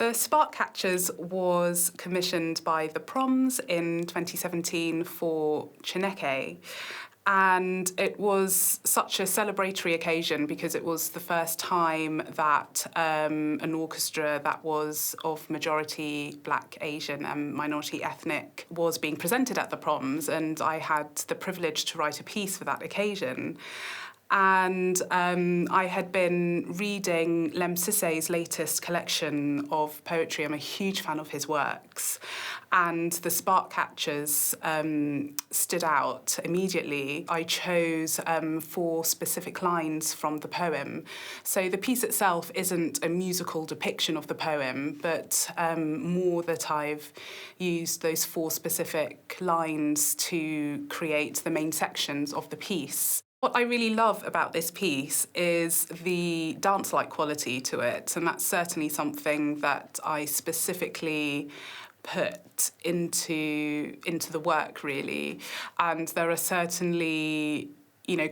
The Spark Catchers was commissioned by the Proms in 2017 for Chineke. And it was such a celebratory occasion because it was the first time that an orchestra that was of majority Black, Asian and minority ethnic was being presented at the Proms, and I had the privilege to write a piece for that occasion. And I had been reading Lemn Sissay's latest collection of poetry. I'm a huge fan of his works. And the Spark Catchers stood out immediately. I chose 4 specific lines from the poem. So the piece itself isn't a musical depiction of the poem, but more that I've used those 4 specific lines to create the main sections of the piece. What I really love about this piece is the dance-like quality to it, and that's certainly something that I specifically put into the work, really. And there are certainly,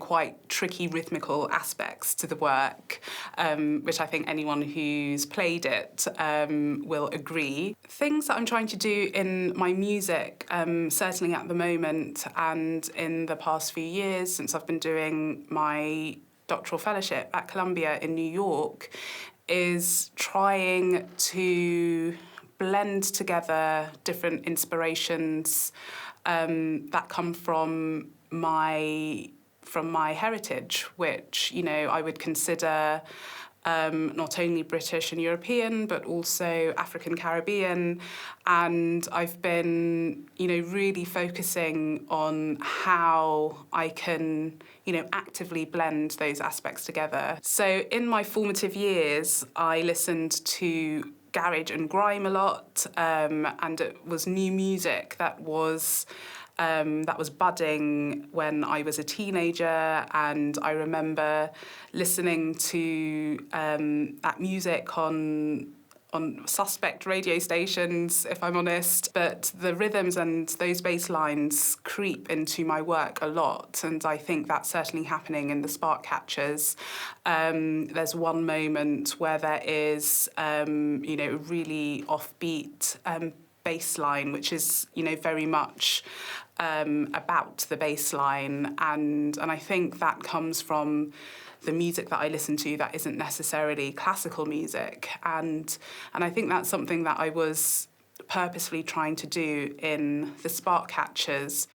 quite tricky rhythmical aspects to the work, which I think anyone who's played it will agree. Things that I'm trying to do in my music, certainly at the moment and in the past few years since I've been doing my doctoral fellowship at Columbia in New York, is trying to blend together different inspirations that come from my heritage, which, I would consider not only British and European, but also African Caribbean. And I've been, really focusing on how I can, actively blend those aspects together. So in my formative years, I listened to garage and grime a lot, and it was new music that was budding when I was a teenager, and I remember listening to that music on suspect radio stations, if I'm honest. But the rhythms and those bass lines creep into my work a lot, and I think that's certainly happening in the Spark Catchers. There's one moment where there is, a really offbeat bass line, which is, very much about the bass line, and I think that comes from the music that I listen to that isn't necessarily classical music, and I think that's something that I was purposefully trying to do in the Spark Catchers.